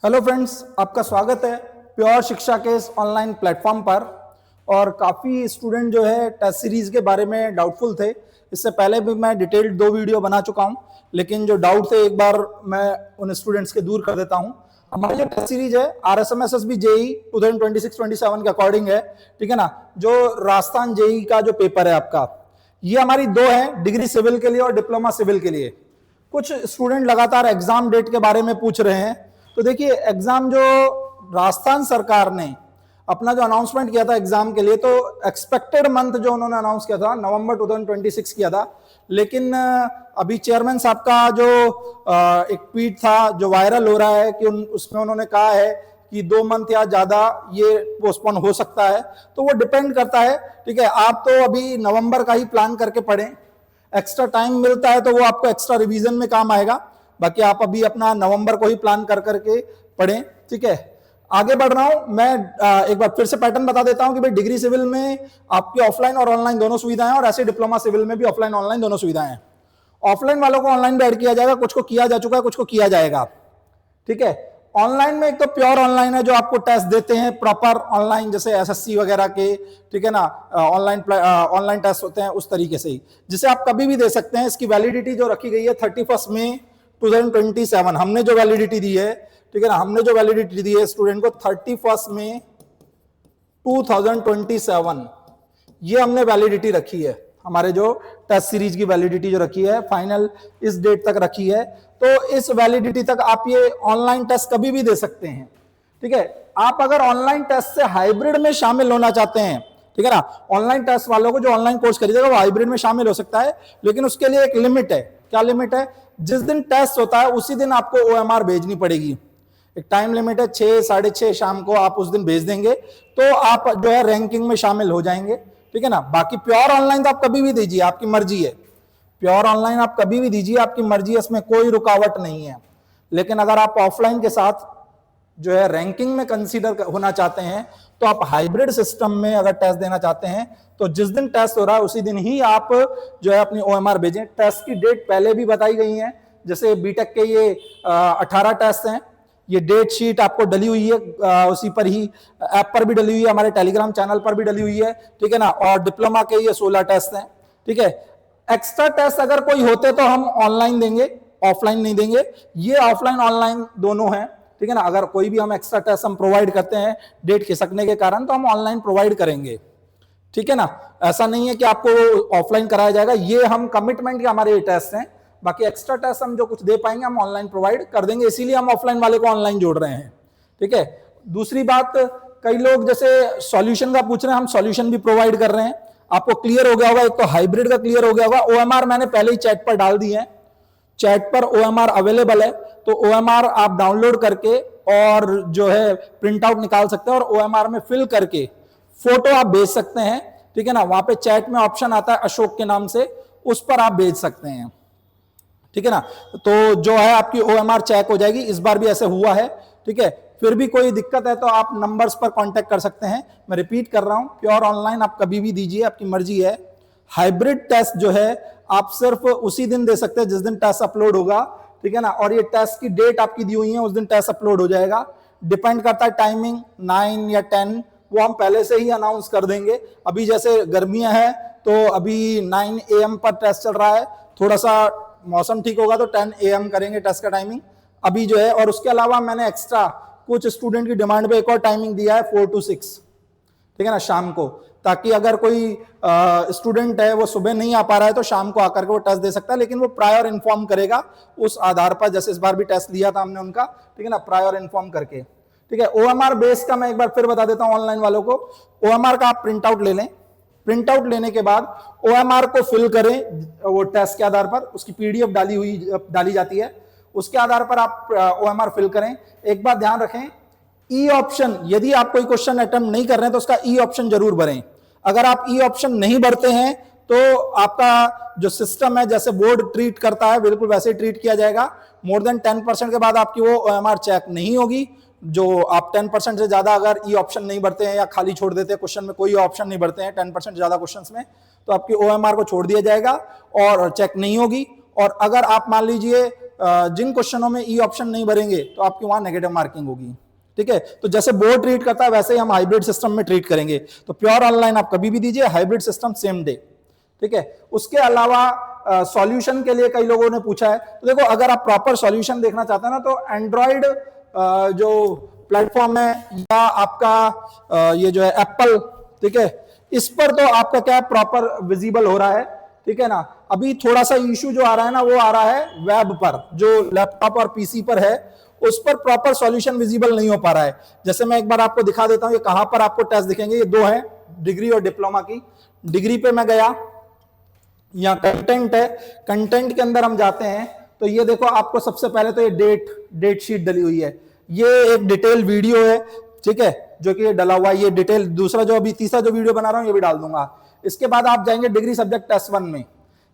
Hello friends, आपका स्वागत है प्योर शिक्षा के इस ऑनलाइन प्लेटफॉर्म पर। और काफ़ी स्टूडेंट जो है टेस्ट सीरीज के बारे में डाउटफुल थे। इससे पहले भी मैं डिटेल्ड 2 वीडियो बना चुका हूं, लेकिन जो डाउट थे एक बार मैं उन स्टूडेंट्स के दूर कर देता हूं। हमारी जो टेस्ट सीरीज है RSMSSB जेई 2026-27 के अकॉर्डिंग है, ठीक है ना। जो राजस्थान जेई का जो पेपर है आपका, ये हमारी 2 है, डिग्री सिविल के लिए और डिप्लोमा सिविल के लिए। कुछ स्टूडेंट लगातार एग्जाम डेट के बारे में पूछ रहे हैं। तो देखिए, एग्जाम जो राजस्थान सरकार ने अपना जो अनाउंसमेंट किया था एग्जाम के लिए, तो एक्सपेक्टेड मंथ जो उन्होंने अनाउंस किया था नवंबर 2026 किया था। लेकिन अभी चेयरमैन साहब का जो एक ट्वीट था जो वायरल हो रहा है कि उसमें उन्होंने कहा है कि 2 मंथ या ज्यादा ये पोस्टपोन हो सकता है। तो वो डिपेंड करता है, ठीक है। आप तो अभी नवंबर का ही प्लान करके पढ़ें, एक्स्ट्रा टाइम मिलता है तो वो आपको एक्स्ट्रा रिवीजन में काम आएगा। बाकी आप अभी अपना नवंबर को ही प्लान कर करके पढ़ें, ठीक है। आगे बढ़ रहा हूं मैं, एक बार फिर से पैटर्न बता देता हूं कि भाई डिग्री सिविल में आपकी ऑफलाइन और ऑनलाइन दोनों सुविधाएं, और ऐसे डिप्लोमा सिविल में भी ऑफलाइन ऑनलाइन दोनों सुविधाएं हैं। ऑफलाइन वालों को ऑनलाइन भी ऐड किया जाएगा, कुछ को किया जा चुका है, कुछ को किया जाएगा, ठीक है। ऑनलाइन में एक तो प्योर ऑनलाइन है जो आपको टेस्ट देते हैं प्रॉपर ऑनलाइन, जैसे एसएससी वगैरह के, ठीक है ना। ऑनलाइन टेस्ट होते हैं उस तरीके से ही, जिसे आप कभी भी दे सकते हैं। इसकी वैलिडिटी जो रखी गई है 31 मई 2027, हमने जो वैलिडिटी दी है, ठीक है ना, हमने जो वैलिडिटी दी है स्टूडेंट को 31 मई 2027, ये हमने वैलिडिटी रखी है। हमारे जो टेस्ट सीरीज की वैलिडिटी जो रखी है फाइनल इस डेट तक रखी है। तो इस वैलिडिटी तक आप ये ऑनलाइन टेस्ट कभी भी दे सकते हैं, ठीक है। आप अगर ऑनलाइन टेस्ट से हाइब्रिड में शामिल होना चाहते हैं, ठीक है ना, ऑनलाइन टेस्ट वालों को जो ऑनलाइन कोर्स खरीदेगा वो हाइब्रिड में शामिल हो सकता है, लेकिन उसके लिए एक लिमिट है। क्या लिमिट है? जिस दिन टेस्ट होता है उसी दिन आपको OMR भेजनी पड़ेगी। एक टाइम लिमिट है, 6, 6:30 शाम को आप उस दिन भेज देंगे तो आप जो है रैंकिंग में शामिल हो जाएंगे, ठीक है ना। बाकी प्योर ऑनलाइन तो आप कभी भी दीजिए, आपकी मर्जी है। प्योर ऑनलाइन आप कभी भी दीजिए, आपकी मर्जी है, इसमें कोई रुकावट नहीं है। लेकिन अगर आप ऑफलाइन के साथ जो है रैंकिंग में कंसीडर होना चाहते हैं, तो आप हाइब्रिड सिस्टम में अगर टेस्ट देना चाहते हैं तो जिस दिन टेस्ट हो रहा है उसी दिन ही आप जो है अपनी OMR भेजें। टेस्ट की डेट पहले भी बताई गई है, जैसे बीटेक के ये 18 टेस्ट हैं। ये डेट शीट आपको डली हुई है, उसी पर ही ऐप पर भी डली हुई है, हमारे टेलीग्राम चैनल पर भी डली हुई है, ठीक है ना। और डिप्लोमा के ये 16 टेस्ट हैं, ठीक है। एक्स्ट्रा टेस्ट अगर कोई होते तो हम ऑनलाइन देंगे, ऑफलाइन नहीं देंगे। ये ऑफलाइन ऑनलाइन दोनों हैं, ठीक है ना। अगर कोई भी हम एक्स्ट्रा टेस्ट हम प्रोवाइड करते हैं डेट खिसकने के कारण, तो हम ऑनलाइन प्रोवाइड करेंगे, ठीक है ना। ऐसा नहीं है कि आपको ऑफलाइन कराया जाएगा, ये हम कमिटमेंट के हमारे ये टेस्ट हैं। बाकी एक्स्ट्रा टेस्ट हम जो कुछ दे पाएंगे हम ऑनलाइन प्रोवाइड कर देंगे, इसीलिए हम ऑफलाइन वाले को ऑनलाइन जोड़ रहे हैं, ठीक है। दूसरी बात, कई लोग जैसे सॉल्यूशन का पूछ रहे हैं, हम सॉल्यूशन भी प्रोवाइड कर रहे हैं। आपको क्लियर हो गया होगा, एक तो हाइब्रिड का क्लियर हो गया होगा। OMR मैंने पहले ही चैट पर डाल दी है, चैट पर OMR अवेलेबल है, तो OMR आप डाउनलोड करके और जो है प्रिंट आउट निकाल सकते हैं और OMR में फिल करके फोटो आप भेज सकते हैं, ठीक है ना। वहां पे चैट में ऑप्शन आता है अशोक के नाम से, उस पर आप भेज सकते हैं, ठीक है ना। तो जो है आपकी OMR चेक हो जाएगी। इस बार भी ऐसे हुआ है, ठीक है। फिर भी कोई दिक्कत है तो आप नंबर्स पर कांटेक्ट कर सकते हैं। मैं रिपीट कर रहा हूं, प्योर ऑनलाइन आप कभी भी दीजिए, आपकी मर्जी है। हाइब्रिड टेस्ट जो है आप सिर्फ उसी दिन दे सकते हैं जिस दिन टेस्ट अपलोड होगा, ठीक है ना। और ये टेस्ट की डेट आपकी दी हुई है, उस दिन टेस्ट अपलोड हो जाएगा। डिपेंड करता है टाइमिंग 9 या 10, वो हम पहले से ही अनाउंस कर देंगे। अभी जैसे गर्मियां हैं तो अभी 9 AM पर टेस्ट चल रहा है, थोड़ा सा मौसम ठीक होगा तो 10 AM करेंगे टेस्ट का टाइमिंग अभी जो है। और उसके अलावा मैंने एक्स्ट्रा कुछ स्टूडेंट की डिमांड पे एक और टाइमिंग दिया है 4 to 6, ठीक है ना, शाम को, ताकि अगर कोई स्टूडेंट है वो सुबह नहीं आ पा रहा है तो शाम को आकर के वो टेस्ट दे सकता है। लेकिन वो प्रायर इन्फॉर्म करेगा उस आधार पर, जैसे इस बार भी टेस्ट लिया था हमने उनका, ठीक है ना, प्रायर इन्फॉर्म करके, ठीक है। OMR बेस का मैं एक बार फिर बता देता हूं ऑनलाइन वालों को। OMR का आप प्रिंट आउट ले लें, प्रिंट आउट लेने के बाद OMR को फिल करें, वो टेस्ट के आधार पर उसकी PDF डाली जाती है, उसके आधार पर आप OMR फिल करें। एक बात ध्यान रखें, ई ऑप्शन, यदि आप कोई क्वेश्चन अटेम्प्ट नहीं कर रहे हैं तो उसका ई ऑप्शन जरूर भरें। अगर आप ई ऑप्शन नहीं भरते हैं तो आपका जो सिस्टम है, जैसे बोर्ड ट्रीट करता है बिल्कुल वैसे ही ट्रीट किया जाएगा। मोर देन 10% के बाद आपकी वो OMR चेक नहीं होगी। जो आप 10% से ज्यादा अगर ई ऑप्शन नहीं भरते हैं या खाली छोड़ देते हैं, क्वेश्चन में कोई ऑप्शन नहीं भरते हैं 10% ज्यादा क्वेश्चंस में, तो आपकी OMR को छोड़ दिया जाएगा और चेक नहीं होगी। और अगर आप मान लीजिए जिन क्वेश्चनों में ई ऑप्शन नहीं भरेंगे तो आपकी वहां नेगेटिव मार्किंग होगी। ठीक है, तो जैसे बोर्ड ट्रीट करता है वैसे ही हम हाइब्रिड सिस्टम में ट्रीट करेंगे। तो प्योर ऑनलाइन आप कभी भी दीजिए, हाइब्रिड सिस्टम सेम डे। ठीक है, उसके अलावा सॉल्यूशन के लिए कई लोगों ने पूछा है, तो देखो अगर आप प्रॉपर सॉल्यूशन देखना चाहते हैं ना तो एंड्रॉइड जो प्लेटफॉर्म है या आपका ये जो है एप्पल, ठीक है, इस पर तो आपका क्या है प्रॉपर विजिबल हो रहा है। ठीक है ना, अभी थोड़ा सा इशू जो आ रहा है ना वो आ रहा है वेब पर, जो लैपटॉप और पीसी पर है उस पर प्रॉपर सॉल्यूशन विजिबल नहीं हो पा रहा है। जैसे मैं एक बार आपको दिखा देता हूं, ये कहां पर आपको टेस्ट दिखेंगे, ये दो है, डिग्री और डिप्लोमा की। डिग्री पे मैं गया, यहाँ कंटेंट है, कंटेंट के अंदर हम जाते हैं तो ये देखो आपको सबसे पहले तो ये डेट शीट डली हुई है, ये एक डिटेल वीडियो है। ठीक है, जो कि ये डला हुआ है, ये डिटेल, दूसरा जो अभी तीसरा जो वीडियो बना रहा हूं ये भी डाल दूंगा। इसके बाद आप जाएंगे डिग्री सब्जेक्ट टेस्ट 1 में,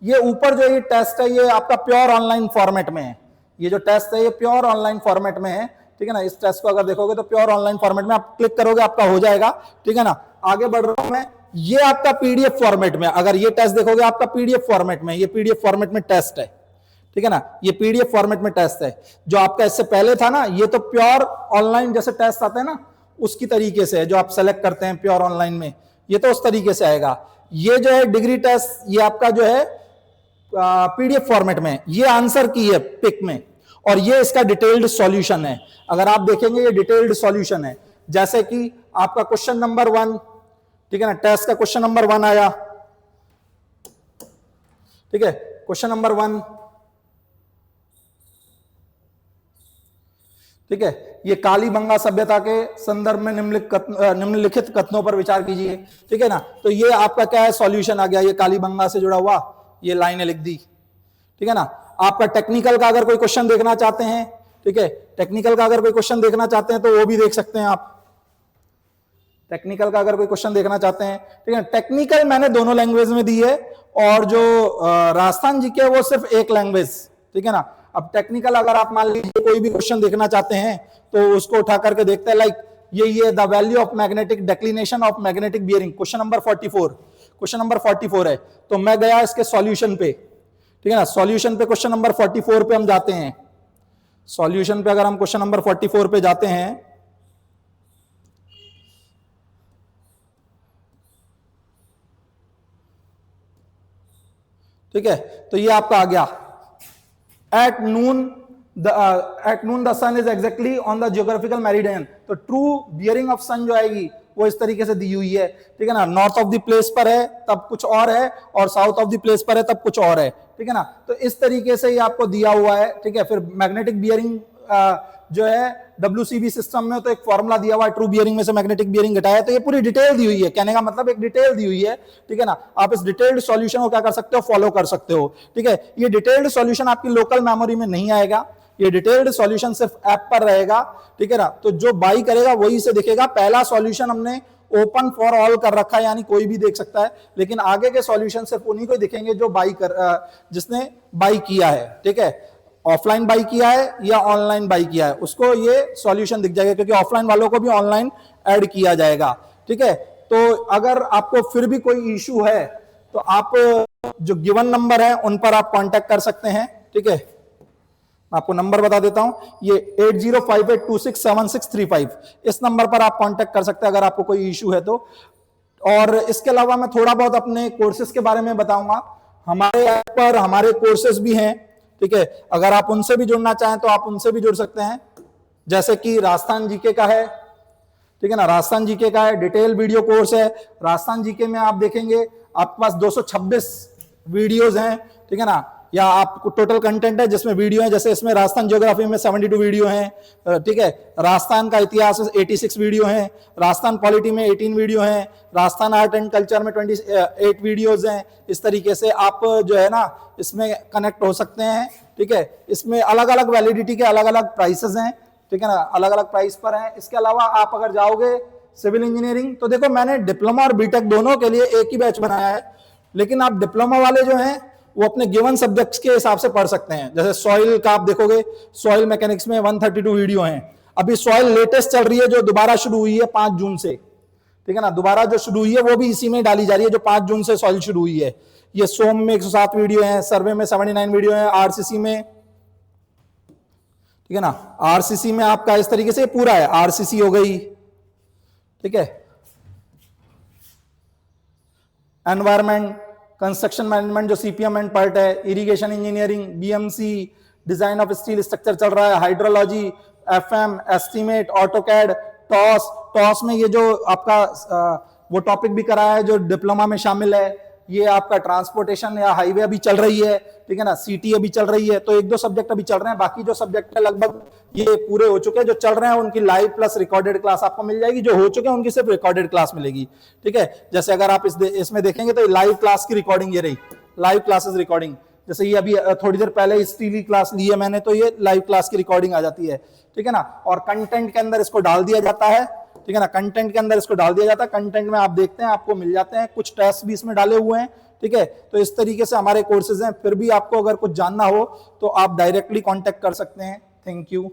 ये ऊपर जो ये टेस्ट है ये आपका प्योर ऑनलाइन फॉर्मेट में है। ये जो टेस्ट है ये प्योर ऑनलाइन फॉर्मेट में है। ठीक है ना, इस टेस्ट को अगर देखोगे तो प्योर ऑनलाइन फॉर्मेट में आप क्लिक करोगे आपका हो जाएगा। ठीक है ना, आगे बढ़ रहा हूं मैं, ये आपका पीडीएफ फॉर्मेट में, अगर ये टेस्ट देखोगे आपका पीडीएफ फॉर्मेट में, ये पीडीएफ फॉर्मेट में टेस्ट है। ठीक है ना, ये पीडीएफ फॉर्मेट में टेस्ट है। जो आपका इससे पहले था ना ये तो प्योर ऑनलाइन जैसे टेस्ट आते हैं ना उसकी तरीके से है, जो आप सेलेक्ट करते हैं प्योर ऑनलाइन में, ये तो उस तरीके से आएगा। ये जो है डिग्री टेस्ट ये आपका जो है पीडीएफ फॉर्मेट में, ये आंसर की है पिक में, और ये इसका डिटेल्ड सॉल्यूशन है। अगर आप देखेंगे ये डिटेल्ड सॉल्यूशन है, जैसे कि आपका क्वेश्चन नंबर 1, ठीक है ना, टेस्ट का क्वेश्चन नंबर 1 आया। ठीक है, क्वेश्चन नंबर 1, ठीक है, ये कालीबंगा सभ्यता के संदर्भ में निम्नलिखित कथनों पर विचार कीजिए। ठीक है ना, तो ये आपका क्या है सॉल्यूशन आ गया, ये कालीबंगा से जुड़ा हुआ ये लाइनें लिख दी। ठीक है ना, आपका टेक्निकल का अगर कोई क्वेश्चन देखना चाहते हैं, ठीक है, टेक्निकल का अगर कोई क्वेश्चन देखना चाहते हैं तो वो भी देख सकते हैं आप, टेक्निकल का अगर कोई क्वेश्चन देखना चाहते हैं। ठीक है, टेक्निकल मैंने दोनों लैंग्वेज में दी है, और जो राजस्थान जी के वो सिर्फ एक लैंग्वेज। ठीक है ना, अब टेक्निकल अगर आप मान लीजिए कोई भी क्वेश्चन देखना चाहते हैं तो उसको उठा करके देखते हैं, लाइक ये the value of magnetic declination of magnetic bearing, question number 44, question number 44 है। तो मैं गया इसके सॉल्यूशन पे, ठीक है ना, सॉल्यूशन पे क्वेश्चन नंबर 44 पे हम जाते हैं। सॉल्यूशन पे अगर हम क्वेश्चन नंबर 44 पे जाते हैं, ठीक है, तो ये आपका आ गया at noon the sun is exactly on the geographical meridian। तो ट्रू बियरिंग ऑफ सन जो आएगी वो इस तरीके से दी हुई है। ठीक है ना, नॉर्थ ऑफ द प्लेस पर है तब कुछ और है, और साउथ ऑफ द प्लेस पर है तब कुछ और है। ठीक है ना, तो इस तरीके से ये आपको दिया हुआ है। ठीक है, फिर मैग्नेटिक बियरिंग जो है WCB सिस्टम में तो एक फॉर्मूला दिया हुआ है, ट्रू बियरिंग में से मैग्नेटिक बियरिंग घटाया, तो ये पूरी डिटेल दी हुई है। कहने का मतलब एक डिटेल दी हुई है। ठीक है ना, आप इस डिटेल्ड सॉल्यूशन को क्या कर सकते हो, फॉलो कर सकते हो। ठीक है, ये डिटेल्ड सॉल्यूशन आपकी लोकल मेमोरी में नहीं आएगा, ये डिटेल्ड सॉल्यूशन सिर्फ ऐप पर रहेगा। ठीक है ना, तो जो बाई करेगा वही से दिखेगा। पहला सॉल्यूशन हमने ओपन फॉर ऑल कर रखा है, यानी कोई भी देख सकता है, लेकिन आगे के सॉल्यूशन सिर्फ उन्हीं को दिखेंगे जो जिसने बाई किया है। ठीक है, ऑफलाइन बाई किया है या ऑनलाइन बाई किया है उसको ये सॉल्यूशन दिख जाएगा, क्योंकि ऑफलाइन वालों को भी ऑनलाइन ऐड किया जाएगा। ठीक है, तो अगर आपको फिर भी कोई इशू है तो आप जो गिवन नंबर है उन पर आप कांटेक्ट कर सकते हैं। ठीक है, मैं आपको नंबर बता देता हूं, ये 8058267635, इस नंबर पर आप कांटेक्ट कर सकते हैं अगर आपको कोई इशू है तो। और इसके अलावा मैं थोड़ा बहुत अपने कोर्सेज के बारे में बताऊंगा। हमारे ऐप पर हमारे कोर्सेज भी हैं। ठीक है, अगर आप उनसे भी जुड़ना चाहें तो आप उनसे भी जुड़ सकते हैं, जैसे कि राजस्थान जीके का है। ठीक है ना, राजस्थान जीके का है, डिटेल वीडियो कोर्स है। राजस्थान जीके में आप देखेंगे आपके पास 226 वीडियोज हैं। ठीक है ना, या आपको टोटल कंटेंट है जिसमें वीडियो है, जैसे इसमें राजस्थान ज्योग्राफी में 72 वीडियो हैं। ठीक है, राजस्थान का इतिहास 86 वीडियो हैं, राजस्थान पॉलिटी में 18 वीडियो हैं, राजस्थान आर्ट एंड कल्चर में 28 वीडियोज हैं। इस तरीके से आप जो है ना इसमें कनेक्ट हो सकते हैं। ठीक है, इसमें अलग अलग वैलिडिटी के अलग अलग प्राइसेस हैं। ठीक है ना, अलग अलग प्राइस पर हैं। इसके अलावा आप अगर जाओगे सिविल इंजीनियरिंग, तो देखो मैंने डिप्लोमा और बीटेक दोनों के लिए एक ही बैच बनाया है, लेकिन आप डिप्लोमा वाले जो हैं वो अपने गिवन सब्जेक्ट्स के हिसाब से पढ़ सकते हैं। जैसे सॉइल का आप देखोगे, सॉइल मैकेनिक्स में 132 वीडियो हैं। अभी सॉइल लेटेस्ट चल रही है जो दोबारा शुरू हुई है 5 जून से। ठीक है ना, दोबारा जो शुरू हुई है वो भी इसी में डाली जा रही है जो 5 जून से सॉइल शुरू हुई है। ये सोम में 107 वीडियो है, सर्वे में 79 वीडियो है, आरसीसी में, ठीक है ना, आरसीसी में आपका इस तरीके से पूरा है, आरसीसी हो गई, ठीक है, एनवायरमेंट, कंस्ट्रक्शन मैनेजमेंट जो सीपीएम एंड पार्ट है, irrigation engineering, BMC, design of steel structure चल रहा है, hydrology, FM, estimate, AutoCAD, toss, toss में ये जो आपका वो टॉपिक भी कराया है जो डिप्लोमा में शामिल है, ये आपका ट्रांसपोर्टेशन या हाईवे अभी चल रही है, ठीक है ना, सीटी अभी चल रही है, तो 1-2 सब्जेक्ट अभी चल रहे हैं, बाकी जो सब्जेक्ट है लगभग ये पूरे हो चुके हैं, जो चल रहे हैं उनकी लाइव प्लस रिकॉर्डेड क्लास आपको मिल जाएगी, जो हो चुके हैं उनकी सिर्फ रिकॉर्डेड क्लास मिलेगी, ठीक है। जैसे अगर आप इसमें देखेंगे तो लाइव क्लास की रिकॉर्डिंग ये रही, लाइव क्लासेस रिकॉर्डिंग, जैसे ये अभी थोड़ी देर पहले स्टील की क्लास ली है मैंने, तो ये लाइव क्लास की रिकॉर्डिंग आ जाती है, ठीक है ना, और कंटेंट के अंदर इसको डाल दिया जाता है, ठीक है ना, कंटेंट के अंदर इसको डाल दिया जाता है, कंटेंट में आप देखते हैं आपको मिल जाते हैं, कुछ टेस्ट भी इसमें डाले हुए हैं, ठीक है। तो इस तरीके से हमारे कोर्सेज हैं, फिर भी आपको अगर कुछ जानना हो तो आप डायरेक्टली कांटेक्ट कर सकते हैं। Thank you.